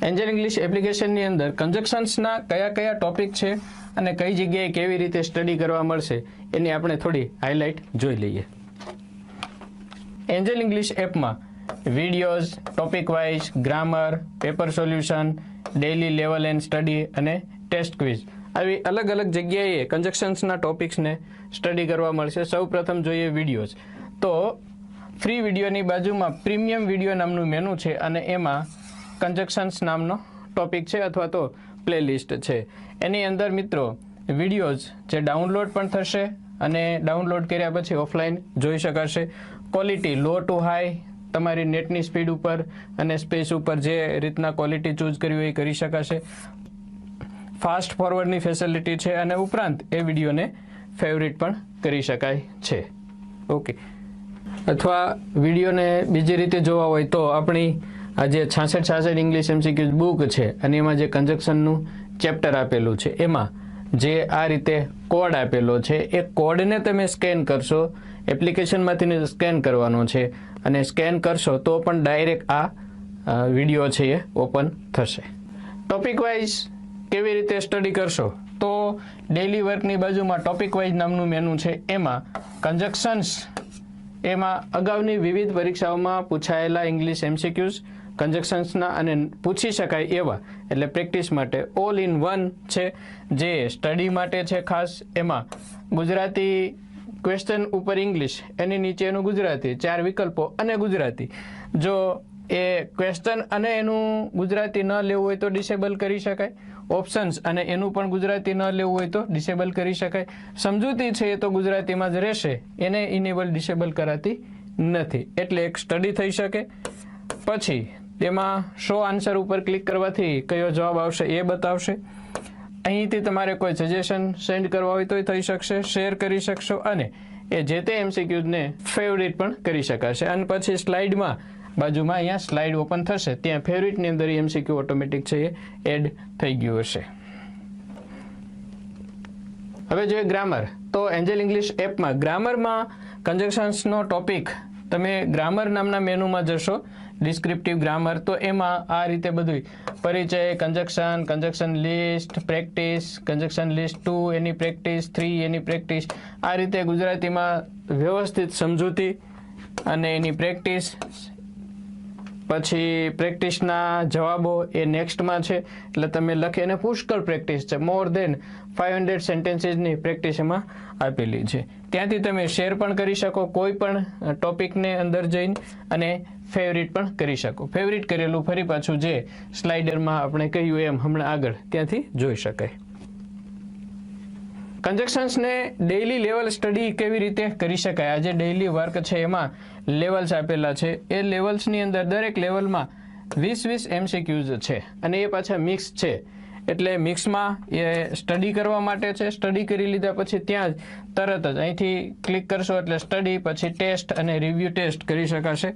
Angel English એપ્લિકેશનની અંદર કન્જક્શન્સના કયા કયા ટોપિક છે અને કઈ જગ્યાએ કેવી રીતે સ્ટડી કરવા મળશે એની આપણે થોડી હાઇલાઇટ જોઈ લઈએ. એન્જલ ઇંગ્લિશ એપમાં videos, topic wise, grammar, paper solution, daily level and study અને ટેસ્ટ ક્વિઝ આવી અલગ અલગ જગ્યાએ કન્જક્શન્સના ટોપિક્સને સ્ટડી કરવા મળશે. સૌ પ્રથમ જોઈએ વિડીયોઝ. તો ફ્રી વિડીયોની બાજુમાં પ્રીમિયમ વિડીયો નામનું મેનુ છે અને એમાં કન્જક્શન્સ નામનો ટોપિક છે અથવા તો પ્લેલિસ્ટ છે. એની અંદર મિત્રો વિડીયોઝ જે ડાઉનલોડ પણ થશે અને ડાઉનલોડ કર્યા પછી ઓફલાઈન જોઈ શકાશે. ક્વોલિટી લો ટુ હાઈ, તમારી નેટની સ્પીડ ઉપર અને સ્પેસ ઉપર જે રીતના ક્વોલિટી ચૂઝ કરવી હોય એ કરી શકાશે. ફાસ્ટ ફોરવર્ડની ફેસિલિટી છે અને ઉપરાંત એ વિડીયોને ફેવરિટ પણ કરી શકાય છે. ઓકે, અથવા વિડીયોને બીજી રીતે જોવા હોય તો આપણી આ જે 66 ઇંગ્લિશ MCQs બુક છે અને એમાં જે કન્જક્શનનું ચેપ્ટર આપેલું છે એમાં જે આ રીતે કોડ આપેલો છે એ કોડને તમે સ્કેન કરશો, એપ્લિકેશનમાંથી સ્કેન કરવાનો છે અને સ્કેન કરશો તો પણ ડાયરેક્ટ આ વિડીયો છે એ ઓપન થશે. ટોપિક વાઇઝ કેવી રીતે સ્ટડી કરશો તો ડેઇલી વર્કની બાજુમાં ટોપિક વાઇઝ નામનું મેનુ છે. એમાં કન્જક્શન્સ, એમાં અગાઉની વિવિધ પરીક્ષાઓમાં પૂછાયેલા ઇંગ્લિશ MCQs કન્જક્શન્સના અને પૂછી શકાય એવા એટલે પ્રેક્ટિસ માટે ઓલ ઇન વન છે જે સ્ટડી માટે છે. ખાસ એમાં ગુજરાતી ક્વેશ્ચન ઉપર ઇંગ્લિશ, એની નીચેનું ગુજરાતી, 4 વિકલ્પો અને ગુજરાતી. જો એ ક્વેશ્ચન અને એનું ગુજરાતી ન લેવું હોય તો ડિસેબલ કરી શકાય. ઓપ્શન્સ અને એનું પણ ગુજરાતી ન લેવું હોય તો ડિસેબલ કરી શકાય. સમજૂતી છે એ તો ગુજરાતીમાં જ રહેશે, એને ઇનેબલ ડિસેબલ કરાતી નથી, એટલે એક સ્ટડી થઈ શકે. પછી તેમાં શો આન્સર ઉપર ક્લિક કરવાથી કયો જવાબ આવશે એ બતાવશે. અહીંથી તમારે કોઈ સજેશન સેન્ડ કરવા હોય તો થઈ શકશે, શેર કરી શકશો અને એ જે તે MCQને ફેવરિટ પણ કરી શકાશે. અને પછી સ્લાઇડમાં બાજુમાં અહીંયા સ્લાઇડ ઓપન થશે, ત્યાં ફેવરિટની અંદર MCQ ઓટોમેટિક છે એ એડ થઈ ગયું હશે. હવે જોઈએ ગ્રામર. તો એન્જલ ઇંગ્લિશ એપમાં ગ્રામરમાં કન્જક્શન્સનો ટોપિક તમે ગ્રામર નામના મેનુમાં જશો, ડિસ્ક્રિપ્ટિવ ગ્રામર. તો એમાં આ રીતે બધું પરિચય, conjunction, conjunction list, practice, conjunction list 2 એની પ્રેક્ટિસ, 3 એની પ્રેક્ટિસ, આ રીતે ગુજરાતીમાં વ્યવસ્થિત સમજૂતી અને એની પ્રેક્ટિસ. પછી પ્રેક્ટિસના જવાબો એ નેક્સ્ટમાં છે, એટલે તમે લખી અને પુષ્કળ પ્રેક્ટિસ છે, મોર દેન 500 સેન્ટેન્સીસની પ્રેક્ટિસ એમાં આપેલી છે. ત્યાંથી તમે શેર પણ કરી શકો કોઈ પણ ટોપિકને અંદર જઈને અને ફેવરિટ પણ કરી શકો. ફેવરિટ કરેલું ફરી પાછું જે સ્લાઇડરમાં આપણે કહ્યું એમ હમણાં આગળ ત્યાંથી જોઈ શકાય. કન્જક્શન્સને ડેઇલી લેવલ સ્ટડી કેવી રીતે કરી શકાય? આ જે ડેઇલી વર્ક છે એમાં લેવલ્સ આપેલા છે. એ લેવલ્સની અંદર દરેક લેવલમાં 20 MCQs છે અને એ પાછા મિક્સ છે, એટલે મિક્સમાં એ સ્ટડી કરવા માટે છે. સ્ટડી કરી લીધા પછી ત્યાં જ તરત જ અહીંથી ક્લિક કરશો એટલે સ્ટડી, પછી ટેસ્ટ અને રિવ્યૂ ટેસ્ટ કરી શકાશે.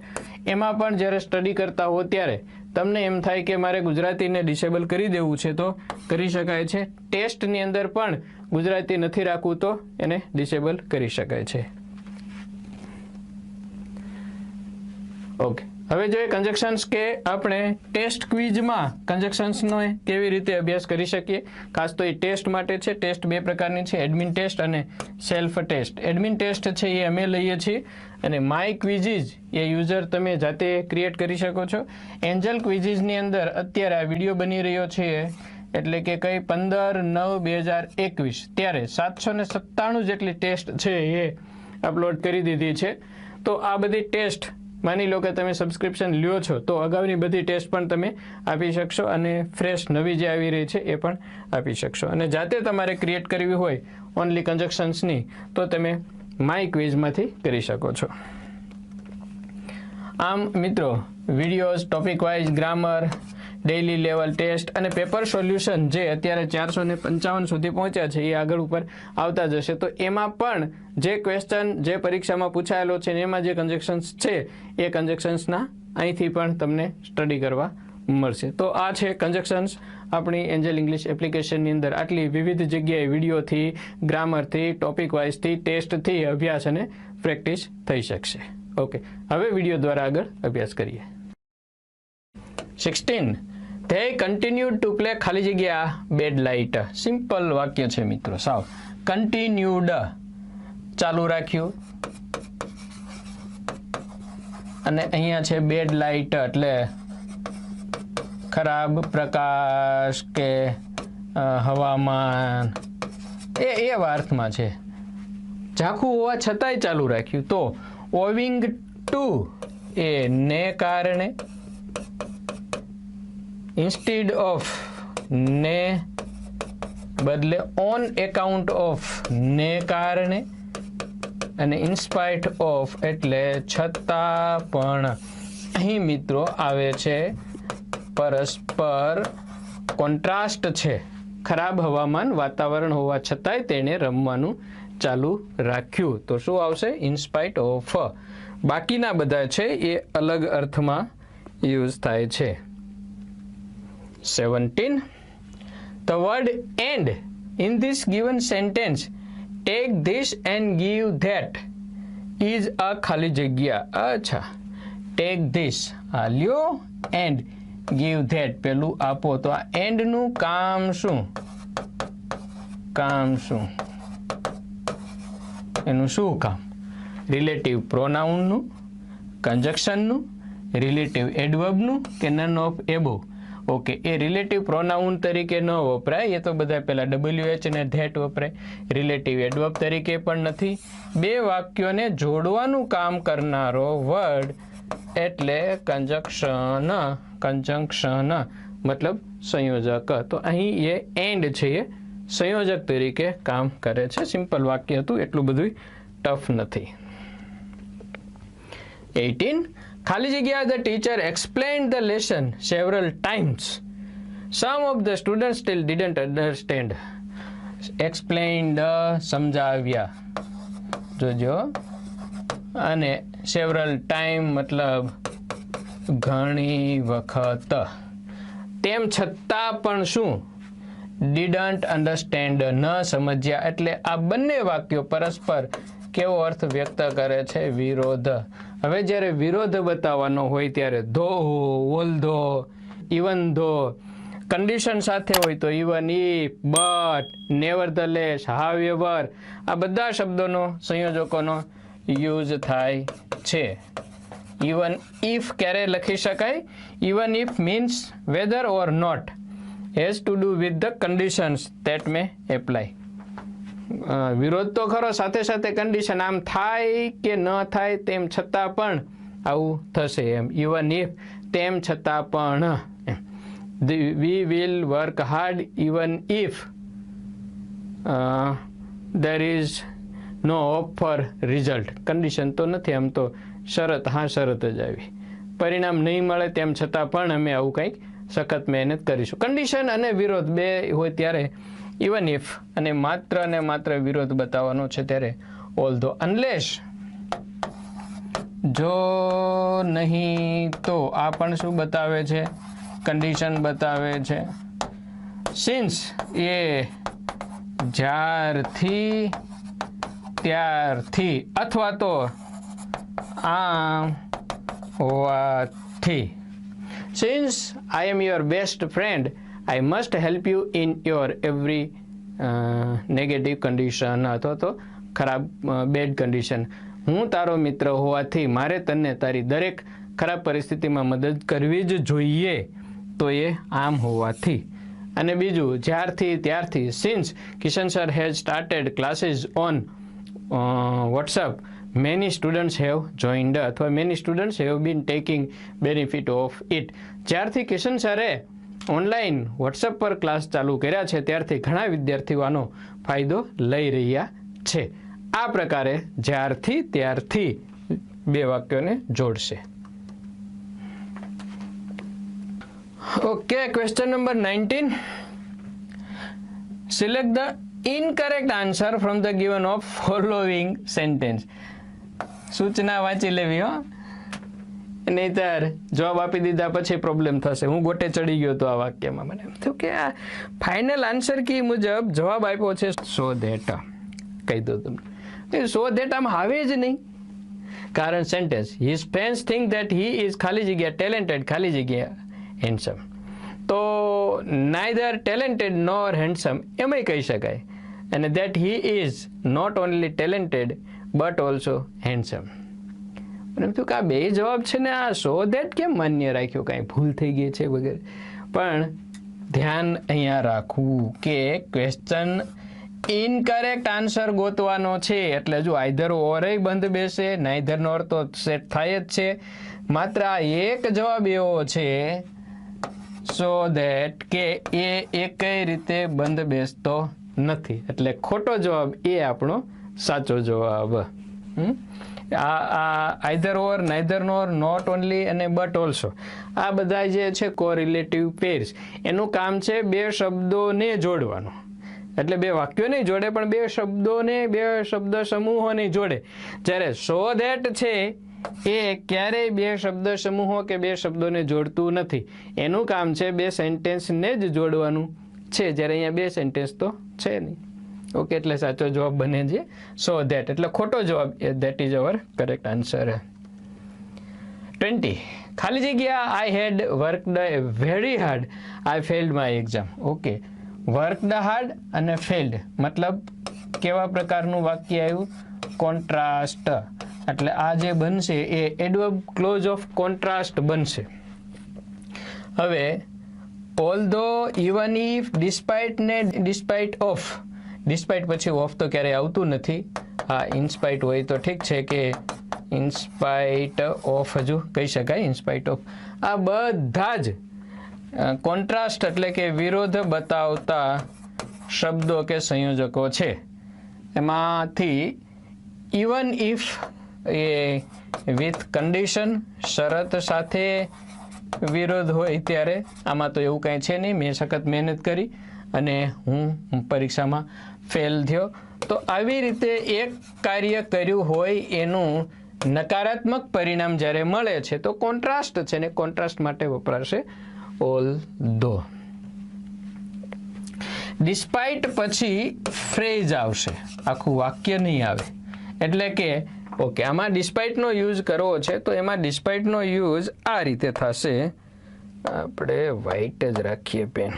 એમાં પણ જ્યારે સ્ટડી કરતા હો ત્યારે તમને એમ થાય કે મારે ગુજરાતીને ડિસેબલ કરી દેવું છે તો કરી શકાય છે. ટેસ્ટની અંદર પણ ગુજરાતી નથી રાખવું તો એને ડિસેબલ કરી શકાય છે. ઓકે, હવે જોઈએ કન્જક્શન્સ કે આપણે ટેસ્ટ ક્વિઝમાં કન્જક્શન્સનો કેવી રીતે અભ્યાસ કરી શકીએ. ખાસ તો એ ટેસ્ટ માટે છે. ટેસ્ટ 2 પ્રકારની છે, એડમિન ટેસ્ટ અને સેલ્ફ ટેસ્ટ. એડમિન ટેસ્ટ છે એ અમે લઈએ છીએ અને માય ક્વિઝીઝ એ યુઝર તમે જાતે ક્રિએટ કરી શકો છો. એન્જલ ક્વિઝીઝની અંદર અત્યારે આ વિડીયો બની રહ્યો છે એટલે કે કઈ 15/9/2021 ત્યારે 797 જેટલી ટેસ્ટ છે એ અપલોડ કરી દીધી છે. તો આ બધી ટેસ્ટ માની લો કે તમે સબસ્ક્રિપ્શન લ્યો છો તો અગાઉની બધી ટેસ્ટ પણ તમે આપી શકશો અને ફ્રેશ નવી જે આવી રહી છે એ પણ આપી શકશો. અને જાતે તમારે ક્રિએટ કરવી હોય ઓનલી કન્જક્શન્સની તો તમે માય ક્વિઝમાંથી કરી શકો છો. આમ મિત્રો videos, topic wise, grammar, daily level test અને પેપર સોલ્યુશન જે અત્યારે 455 સુધી પહોંચ્યા છે એ આગળ ઉપર આવતા જશે. તો એમાં પણ જે ક્વેશ્ચન જે પરીક્ષામાં પૂછાયેલો છે એમાં જે કન્જક્શન્સ છે એ કન્જક્શન્સના અહીંથી પણ તમને સ્ટડી કરવા મળશે. તો આ છે કન્જક્શન્સ આપણી એન્જલ ઇંગ્લિશ એપ્લિકેશનની અંદર. આટલી વિવિધ જગ્યાએ વિડીયોથી, ગ્રામરથી, ટોપિક વાઇઝથી, ટેસ્ટથી અભ્યાસ અને પ્રેક્ટિસ થઈ શકશે. ઓકે, હવે વિડીયો દ્વારા આગળ અભ્યાસ કરીએ. 16 they continued to play ખાલી જગ્યા bad light. સિમ્પલ વાક્ય છે મિત્રો, સાવ. continued ચાલુ રાખ્યું, અને અહીંયા છે બેડ લાઇટ એટલે ખરાબ પ્રકાશ કે હવામાન એવા અર્થમાં છે. ઝાંખું હોવા છતાંય ચાલુ રાખ્યું તો ઓવિંગ ટુ એ ને કારણે, ઇન્સ્ટીડ ઓફ ને બદલે ઓન એકાઉન્ટ ઓફ ને કારણે, અને ઇન્સ્પાઇટ ઓફ એટલે છતાં પણ. અહીં મિત્રો આવે છે પરસ્પર કોન્ટ્રાસ્ટ છે. ખરાબ હવામાન વાતાવરણ હોવા છતાંય તેણે રમવાનું ચાલુ રાખ્યું તો શું આવશે? In spite of. બાકીના બધા છે એ અલગ અર્થમાં યુઝ થાય છે. 17. The word and in this given sentence, take this and give that, is a ખાલી જગ્યા. અચ્છા, take this આ લ્યો, and give that પેલું આપો. તો આ એન્ડ નું કામ શું? એનું શું કામ? રિલેટિવ પ્રોનાઉનનું, કન્જક્શનનું, રિલેટિવ એડવર્બનું કે none of એબો? Okay, A relative pronoun તરીકે ન વપરાય, એ તો બધા પહેલા WH અને ધેટ વપરાય. રિલેટિવ એડવર્બ તરીકે પણ નથી. બે વાક્યોને જોડવાનું કામ કરનારો વર્ડ એટલે કંજંક્શન મતલબ સંયોજક. તો અહીં એ એન્ડ છે એ સંયોજક તરીકે કામ કરે છે. સિમ્પલ વાક્ય હતું, એટલું બધું ટફ નથી. 18. ખાલી જગ્યા the teacher explained the lesson several times. Some of the students still didn't understand. Explained સમજાવ્યા જોજો, અને several time મતલબ ઘણી વખત. તેમ છતાં પણ શું? didn't understand ન સમજ્યા. એટલે આ બંને વાક્યો પરસ્પર કેવો અર્થ વ્યક્ત કરે છે? વિરોધ. હવે જ્યારે વિરોધ બતાવવાનો હોય ત્યારે ધો, ઓલ્ધો, ઇવન ધો, કન્ડિશન સાથે હોય તો ઇવન ઇફ, બટ, નેવરધલેસ, હાવેવર, આ બધા શબ્દોનો સંયોજકોનો યુઝ થાય છે. ઇવન ઇફ ક્યારે લખી શકાય? Even if means whether or not, has to do with the conditions that may apply. વિરોધ તો ખરો, સાથે સાથે કન્ડિશન, આમ થાય કે ન થાય તેમ છતાં પણ આવું થશે એમ. ઇવન ઇફ તેમ છતાં પણ. We will work hard even if there is no hope for result. Condition તો નથી, આમ તો શરત, હા શરત જ આવી. પરિણામ નહીં મળે તેમ છતાં પણ અમે આવું કંઈક સખત મહેનત કરીશું. કન્ડિશન અને વિરોધ બે હોય ત્યારે ઇવન ઇફ, અને માત્ર વિરોધ બતાવવાનો છે ત્યારે ઓલ્ધો. અનલેસ જો નહીં તો, આ પણ શું બતાવે છે? કન્ડિશન બતાવે છે. સિન્સ એ જ્યારથી ત્યારથી, અથવા તો આમ હોવાથી. Since I M your best friend, I must help you in your every negative condition, અથવા તો ખરાબ બેડ કન્ડિશન. હું તારો મિત્ર હોવાથી મારે તને તારી દરેક ખરાબ પરિસ્થિતિમાં મદદ કરવી જ જોઈએ. તો એ આમ હોવાથી. અને બીજું જ્યારથી ત્યારથી. Since Kishan sir has started classes on WhatsApp, many students have joined, અથવા many students have been taking benefit of it. જ્યારથી કિશન સરે ઓનલાઈન વોટ્સએપ પર ક્લાસ ચાલુ કર્યા છે ત્યારથી ઘણા વિદ્યાર્થીઓ આનો ફાયદો લઈ રહ્યા છે. આ પ્રકારે જ્યારથી ત્યારથી બે વાક્યોને જોડશે. Okay, question number 19. Select the incorrect answer from the given of following sentence. સૂચના વાંચી લેવી હો, નહીતર જવાબ આપી દીધા પછી પ્રોબ્લેમ થશે. હું ગોટે ચડી ગયો તો આ વાક્યમાં. મને એમ થયું કે આ ફાઇનલ આન્સર કી મુજબ જવાબ આપ્યો છે સો ધેટ. કહી દો તમને, સો ધેટ આમ આવે જ નહીં. કારણ sentence his friends think that he is ખાલી જગ્યા ટેલેન્ટેડ, ખાલી જગ્યા હેન્ડસમ. તો નાઇધર ટેલેન્ટેડ નોર હેન્ડસમ એમાંય કહી શકાય, અને that he is not only talented but also handsome. અને એમ થયું કે આ બે જવાબ છે ને, આ સો દેટ કેમ માન્ય રાખ્યો, કાંઈ ભૂલ થઈ ગઈ છે વગેરે. પણ ધ્યાન અહીંયા રાખવું કે ક્વેશ્ચન ઇનકરેક્ટ આન્સર ગોતવાનો છે, એટલે જો આઈધર ઓર બંધ બેસે, નાઈધર નોર તો સેટ થાય જ છે. માત્ર આ એક જવાબ એવો છે સો દેટ કે એ કઈ રીતે બંધ બેસતો નથી, એટલે ખોટો જવાબ એ આપણો સાચો જવાબ. આ either or, neither nor, not only અને બટ ઓલ્સો, આ બધા જે છે કોરિલેટિવ પેર્સ, એનું કામ છે બે શબ્દોને જોડવાનું. એટલે બે વાક્યો નહીં જોડે, પણ બે શબ્દોને, બે શબ્દ સમૂહોને જોડે. જ્યારે સો ધેટ છે એ ક્યારેય બે શબ્દ સમૂહો કે બે શબ્દોને જોડતું નથી. એનું કામ છે બે સેન્ટેન્સને જ જોડવાનું છે, જ્યારે અહીંયા બે સેન્ટેન્સ તો છે નહીં. ઓકે, એટલે સાચો જવાબ બને છે સો ધેટ, એટલે ખોટો જવાબ that is our correct answer. 20 ખાલી જગ્યા I had worked very hard, I failed my exam. Okay, worked hard અને ફેલ્ડ મતલબ કેવા પ્રકારનું વાક્ય આવ્યું? કોન્ટ્રાસ્ટ. એટલે આ જે બનશે એ એડવર્બ ક્લોઝ ઓફ કોન્ટ્રાસ્ટ બનશે. હવે ઓલ્ધો, ઇવન ઇફ, ડિસ્પાઇટ ને ડિસ્પાઇટ ઓફ, ડિસ્પાઇટ પછી ઓફ તો ક્યારેય આવતું નથી. હા, ઇનસ્પાઇટ હોય તો ઠીક છે કે ઇનસ્પાઇટ ઓફ હજુ કહી શકાય, ઇનસ્પાઇટ ઓફ. આ બધા જ કોન્ટ્રાસ્ટ એટલે કે વિરોધ બતાવતા શબ્દો કે સંયોજકો છે. એમાંથી even if A with condition, શરત સાથે વિરોધ હોય ત્યારે, આમાં તો એવું કાંઈ છે નહીં. મેં સખત મહેનત કરી અને હું પરીક્ષામાં ફેલ થયો. તો આવી રીતે એક કાર્ય કર્યું હોય એનું નકારાત્મક પરિણામ જ્યારે મળે છે તો કોન્ટ્રાસ્ટ છે, ને કોન્ટ્રાસ્ટ માટે વપરાશે ઓલ્ધો. ડિસ્પાઇટ પછી ફ્રેઝ આવશે, આખું વાક્ય નહીં આવે. એટલે કે ઓકે, આમાં ડિસ્પાઇટનો યુઝ કરવો છે તો એમાં ડિસ્પાઇટનો યુઝ આ રીતે થશે. આપણે વ્હાઈટ જ રાખીએ પેન.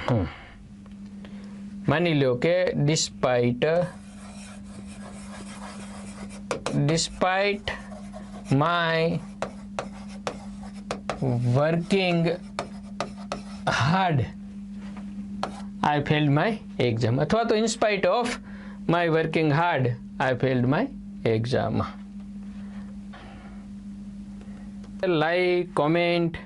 માની લો કે despite my working hard I failed my exam, અથવા તો in spite of my working hard I failed my exam. Like, comment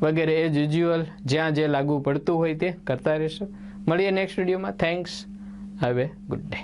વગેરે એઝ યુઝ્યુઅલ જ્યાં જે લાગુ પડતું હોય તે કરતા રહેશો. મળીએ નેક્સ્ટ વિડીયોમાં. Thanks. Have a good day.